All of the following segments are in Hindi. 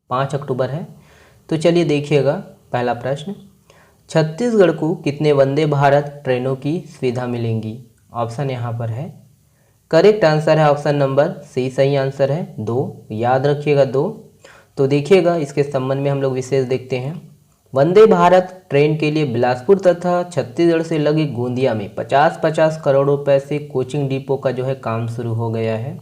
5 अक्टूबर है। तो चलिए देखिएगा पहला प्रश्न, छत्तीसगढ़ को कितने वंदे भारत ट्रेनों की सुविधा मिलेंगी? ऑप्शन यहाँ पर है, करेक्ट आंसर है ऑप्शन नंबर सी, सही आंसर है 2, याद रखिएगा 2। तो देखिएगा इसके संबंध में हम लोग विशेष देखते हैं। वंदे भारत ट्रेन के लिए बिलासपुर तथा छत्तीसगढ़ से लगे गोंदिया में 50-50 करोड़ रुपए से कोचिंग डिपो का जो है काम शुरू हो गया है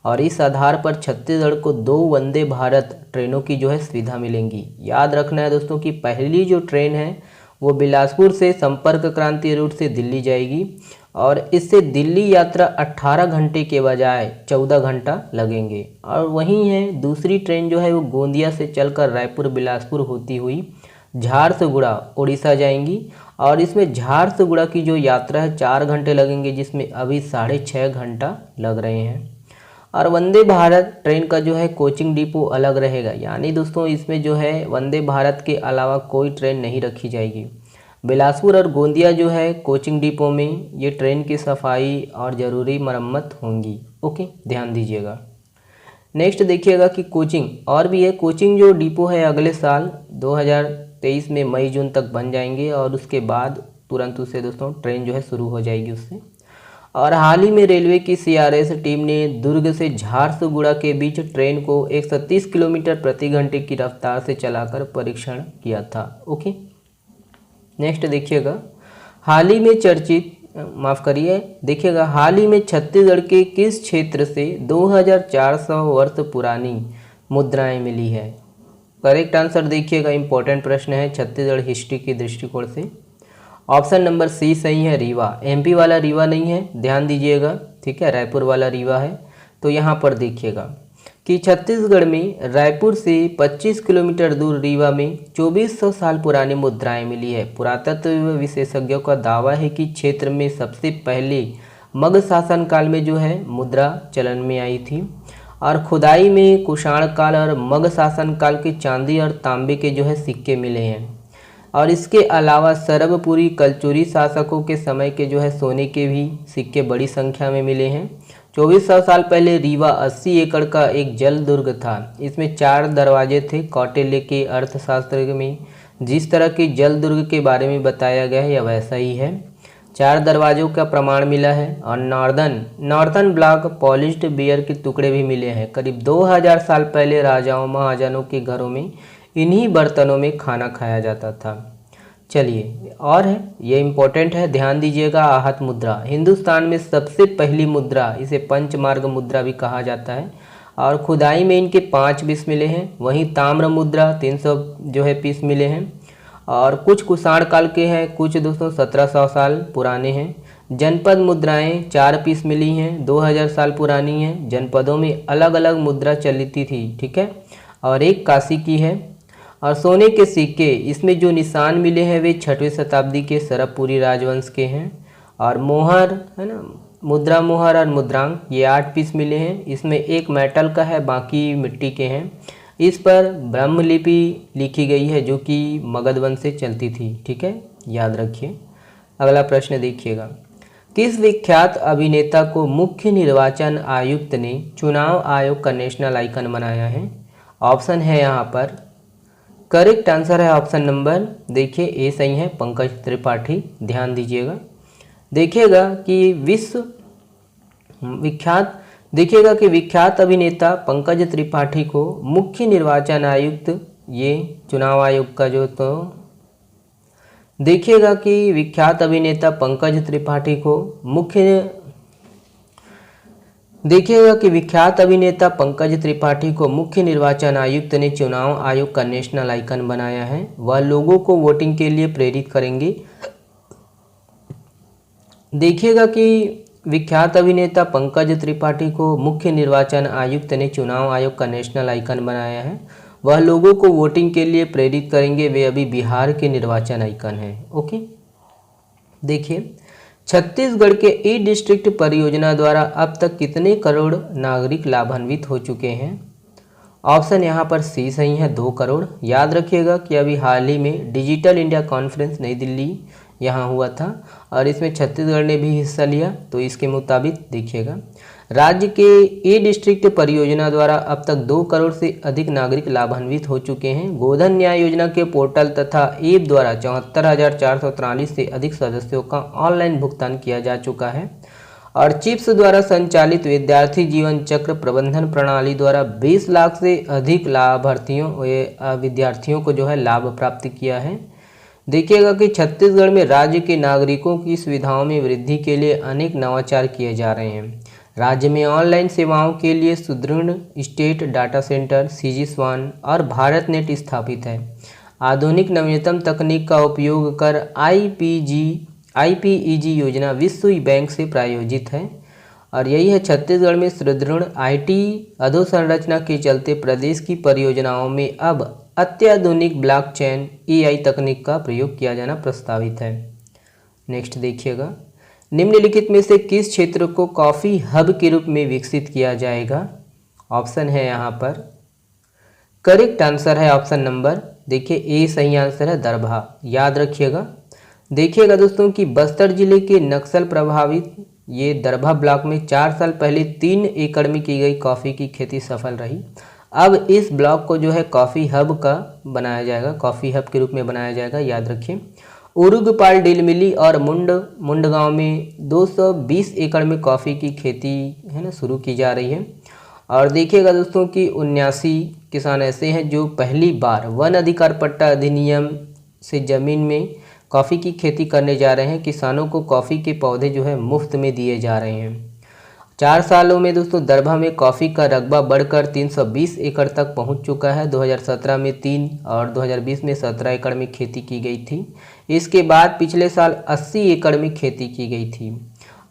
और इस आधार पर छत्तीसगढ़ को 2 वंदे भारत ट्रेनों की जो है सुविधा मिलेंगी। याद रखना है दोस्तों कि पहली जो ट्रेन है वो बिलासपुर से संपर्क क्रांति रूट से दिल्ली जाएगी और इससे दिल्ली यात्रा 18 घंटे के बजाय 14 घंटा लगेंगे। और वहीं है दूसरी ट्रेन जो है वो गोंदिया से चलकर रायपुर बिलासपुर होती हुई झारसुगुड़ा उड़ीसा जाएंगी और इसमें झारसुगुड़ा की जो यात्रा है 4 घंटे लगेंगे, जिसमें अभी 6.5 घंटा लग रहे हैं। और वंदे भारत ट्रेन का जो है कोचिंग डिपो अलग रहेगा, यानी दोस्तों इसमें जो है वंदे भारत के अलावा कोई ट्रेन नहीं रखी जाएगी। बिलासपुर और गोंदिया जो है कोचिंग डिपो में ये ट्रेन की सफाई और ज़रूरी मरम्मत होंगी। ओके, ध्यान दीजिएगा। नेक्स्ट देखिएगा कि कोचिंग और भी है, कोचिंग जो डिपो है अगले साल 2023 में मई जून तक बन जाएंगे और उसके बाद तुरंत उससे दोस्तों ट्रेन जो है शुरू हो जाएगी उससे। और हाल ही में रेलवे की CRS टीम ने दुर्ग से झारसुगुड़ा के बीच ट्रेन को 130 किलोमीटर प्रति घंटे की रफ्तार से चलाकर परीक्षण किया था। ओके, नेक्स्ट देखिएगा, हाल ही में देखिएगा हाल ही में छत्तीसगढ़ के किस क्षेत्र से 2400 वर्ष पुरानी मुद्राएं मिली है? करेक्ट आंसर देखिएगा, इंपॉर्टेंट प्रश्न है छत्तीसगढ़ हिस्ट्री के दृष्टिकोण से। ऑप्शन नंबर सी सही है, रीवा। MP वाला रीवा नहीं है, ध्यान दीजिएगा, ठीक है, रायपुर वाला रीवा है। तो यहाँ पर देखिएगा कि छत्तीसगढ़ में रायपुर से 25 किलोमीटर दूर रीवा में 2400 साल पुरानी मुद्राएं मिली है। पुरातत्व विशेषज्ञों का दावा है कि क्षेत्र में सबसे पहले मगध शासन काल में जो है मुद्रा चलन में आई थी और खुदाई में कुषाण काल और मगध शासन काल के चांदी और तांबे के जो है सिक्के मिले हैं। और इसके अलावा सरबपुरी कलचुरी शासकों के समय के जो है सोने के भी सिक्के बड़ी संख्या में मिले हैं। 2400 साल पहले रीवा 80 एकड़ का एक जल दुर्ग था। इसमें 4 दरवाजे थे। कौटिल्य के अर्थशास्त्र में जिस तरह के जल दुर्ग के बारे में बताया गया है या वैसा ही है। 4 दरवाजों का प्रमाण मिला है और नॉर्थन ब्लॉक पॉलिश्ड बियर के टुकड़े भी मिले हैं। करीब 2000 साल पहले राजाओं महाराजाओं के घरों में इन्हीं बर्तनों में खाना खाया जाता था। चलिए और है, ये इम्पोर्टेंट है, ध्यान दीजिएगा। आहत मुद्रा हिंदुस्तान में सबसे पहली मुद्रा, इसे पंचमार्ग मुद्रा भी कहा जाता है और खुदाई में इनके 5 पीस मिले हैं। वहीं ताम्र मुद्रा 300 जो है पीस मिले हैं और कुछ कुषाण काल के हैं, कुछ दोस्तों 1700 साल पुराने हैं। जनपद मुद्राएं 4 पीस मिली हैं, 2000 साल पुरानी हैं। जनपदों में अलग अलग मुद्रा चलती थी, ठीक है, और एक काशी की है। और सोने के सिक्के, इसमें जो निशान मिले हैं वे 6वीं शताब्दी के सरबपुरी राजवंश के हैं। और मोहर है ना, मुद्रा मोहर और मुद्रांक, ये 8 पीस मिले हैं। इसमें एक मेटल का है, बाकी मिट्टी के हैं। इस पर ब्रह्मलिपि लिखी गई है जो कि मगध वंश से चलती थी, ठीक है, याद रखिए। अगला प्रश्न देखिएगा, किस विख्यात अभिनेता को मुख्य निर्वाचन आयुक्त ने चुनाव आयोग का नेशनल आइकन बनाया है? ऑप्शन है यहाँ पर, करेक्ट आंसर है ऑप्शन नंबर देखिए ए सही है, पंकज त्रिपाठी। ध्यान दीजिएगा। देखिएगा कि विख्यात अभिनेता पंकज त्रिपाठी को मुख्य निर्वाचन आयुक्त, ये चुनाव आयोग का जो, तो देखिएगा कि विख्यात अभिनेता पंकज त्रिपाठी को मुख्य निर्वाचन आयुक्त ने चुनाव आयोग का नेशनल आइकन बनाया है। वह लोगों को वोटिंग के लिए प्रेरित करेंगे। देखिएगा कि विख्यात अभिनेता पंकज त्रिपाठी को मुख्य निर्वाचन आयुक्त ने चुनाव आयोग का नेशनल आइकन बनाया है। वह लोगों को वोटिंग के लिए प्रेरित करेंगे। वे अभी बिहार के निर्वाचन आइकन हैं। ओके, देखिए छत्तीसगढ़ के ई डिस्ट्रिक्ट परियोजना द्वारा अब तक कितने करोड़ नागरिक लाभान्वित हो चुके हैं? ऑप्शन यहाँ पर सी सही है, 2 करोड़। याद रखिएगा कि अभी हाल ही में डिजिटल इंडिया कॉन्फ्रेंस नई दिल्ली यहाँ हुआ था और इसमें छत्तीसगढ़ ने भी हिस्सा लिया। तो इसके मुताबिक देखिएगा राज्य के ए डिस्ट्रिक्ट परियोजना द्वारा अब तक 2 करोड़ से अधिक नागरिक लाभान्वित हो चुके हैं। गोधन न्याय योजना के पोर्टल तथा ऐप द्वारा 74,443 से अधिक सदस्यों का ऑनलाइन भुगतान किया जा चुका है। और चिप्स द्वारा संचालित विद्यार्थी जीवन चक्र प्रबंधन प्रणाली द्वारा 20 लाख से अधिक विद्यार्थियों को जो है लाभ प्राप्त किया है। देखिएगा कि छत्तीसगढ़ में राज्य के नागरिकों की सुविधाओं में वृद्धि के लिए अनेक नवाचार किए जा रहे हैं। राज्य में ऑनलाइन सेवाओं के लिए सुदृढ़ स्टेट डाटा सेंटर CG-SWAN और भारत नेट स्थापित है। आधुनिक नवीनतम तकनीक का उपयोग कर IPEG योजना विश्व बैंक से प्रायोजित है। और यही है, छत्तीसगढ़ में सुदृढ़ IT अधोसंरचना के चलते प्रदेश की परियोजनाओं में अब अत्याधुनिक ब्लॉकचेन AI तकनीक का प्रयोग किया जाना प्रस्तावित है। नेक्स्ट देखिएगा, निम्नलिखित में से किस क्षेत्र को कॉफ़ी हब के रूप में विकसित किया जाएगा? ऑप्शन है यहाँ पर, करेक्ट आंसर है ऑप्शन नंबर, देखिए ए सही आंसर है, दरभा। याद रखिएगा। देखिएगा दोस्तों कि बस्तर जिले के नक्सल प्रभावित ये दरभा ब्लॉक में 4 साल पहले 3 एकड़ में की गई कॉफ़ी की खेती सफल रही। अब इस ब्लॉक को जो है कॉफ़ी हब का बनाया जाएगा, कॉफ़ी हब के रूप में बनाया जाएगा। याद रखिए। उरुगपाल, डिलमिली और मुंडगांव में 220 एकड़ में कॉफ़ी की खेती है ना शुरू की जा रही है। और देखिएगा दोस्तों कि 79 किसान ऐसे हैं जो पहली बार वन अधिकार पट्टा अधिनियम से ज़मीन में कॉफ़ी की खेती करने जा रहे हैं। किसानों को कॉफ़ी के पौधे जो है मुफ्त में दिए जा रहे हैं। 4 सालों में दोस्तों दरभा में कॉफ़ी का रकबा बढ़कर 320 एकड़ तक पहुंच चुका है। 2017 में 3 और 2020 में 17 एकड़ में खेती की गई थी। इसके बाद पिछले साल 80 एकड़ में खेती की गई थी।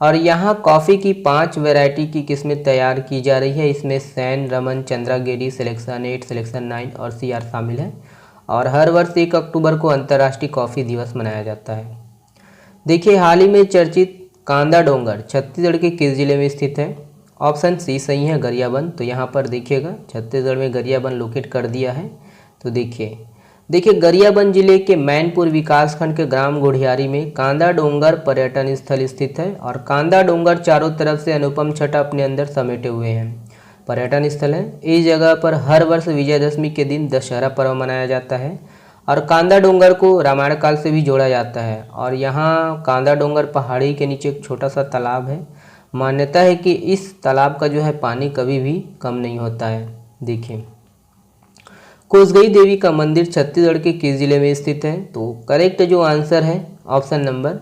और यहाँ कॉफ़ी की 5 वैरायटी की किस्में तैयार की जा रही है। इसमें सैन, रमन, चंद्रागिरी, सिलेक्शन 8, सिलेक्शन 9 और CR शामिल है। और हर वर्ष 1 अक्टूबर को अंतर्राष्ट्रीय कॉफ़ी दिवस मनाया जाता है। देखिए, हाल ही में चर्चित कांदा डोंगर छत्तीसगढ़ के किस जिले में स्थित है? ऑप्शन सी सही है, गरियाबंद। तो यहाँ पर देखिएगा छत्तीसगढ़ में गरियाबंद लोकेट कर दिया है। तो देखिए गरियाबंद जिले के मैनपुर विकासखंड के ग्राम गुढ़ियारी में कांदा डोंगर पर्यटन स्थल स्थित है। और कांदा डोंगर चारों तरफ से अनुपम छटा अपने अंदर समेटे हुए हैं। पर्यटन स्थल है। इस जगह पर हर वर्ष विजयदशमी के दिन दशहरा पर्व मनाया जाता है। और कांदा डोंगर को रामायण काल से भी जोड़ा जाता है। और यहाँ कांदा डोंगर पहाड़ी के नीचे एक छोटा सा तालाब है। मान्यता है कि इस तालाब का जो है पानी कभी भी कम नहीं होता है। देखिए, कोसगई देवी का मंदिर छत्तीसगढ़ के किस जिले में स्थित है? तो करेक्ट जो आंसर है ऑप्शन नंबर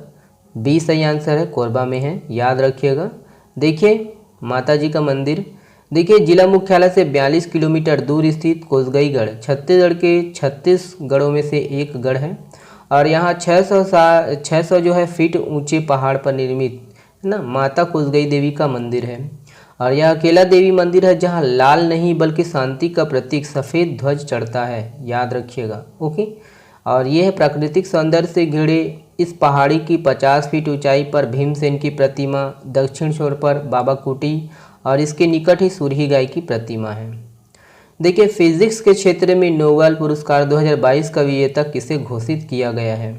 बी सही आंसर है, कोरबा में है। याद रखिएगा। देखिए, माता जी का मंदिर देखिए जिला मुख्यालय से 42 किलोमीटर दूर स्थित कोसगई गढ़ छत्तीसगढ़ के 36 गढ़ों में से एक गढ़ है। और यहाँ 600 जो है फीट ऊंचे पहाड़ पर निर्मित ना माता कोसगई देवी का मंदिर है। और यह अकेला देवी मंदिर है जहाँ लाल नहीं बल्कि शांति का प्रतीक सफ़ेद ध्वज चढ़ता है। याद रखिएगा। ओके। और यह प्राकृतिक सौंदर्य से घिरे इस पहाड़ी की 50 फीट ऊंचाई पर भीमसेन की प्रतिमा, दक्षिण छोर पर बाबा कुटी और इसके निकट ही सूरही गाय की प्रतिमा है। देखिए, फिजिक्स के क्षेत्र में नोबेल पुरस्कार 2022 का विजेता किसे घोषित किया गया है?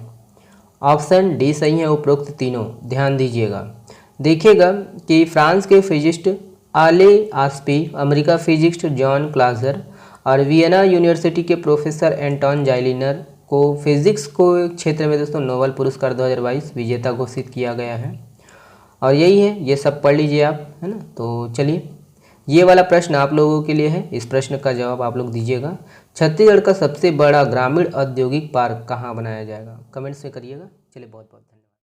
ऑप्शन डी सही है, उपरोक्त तीनों। ध्यान दीजिएगा। देखिएगा कि फ्रांस के फिजिस्ट आले आस्पी, अमेरिका फिजिस्ट जॉन क्लाजर और वियना यूनिवर्सिटी के प्रोफेसर एंटोन जाइलिनर को फिजिक्स को क्षेत्र में दोस्तों नोबेल पुरस्कार 2022 विजेता घोषित किया गया है। और यही है, ये सब पढ़ लीजिए आप, है ना। तो चलिए, ये वाला प्रश्न आप लोगों के लिए है। इस प्रश्न का जवाब आप लोग दीजिएगा। छत्तीसगढ़ का सबसे बड़ा ग्रामीण औद्योगिक पार्क कहाँ बनाया जाएगा? कमेंट्स में करिएगा। चलिए, बहुत बहुत धन्यवाद।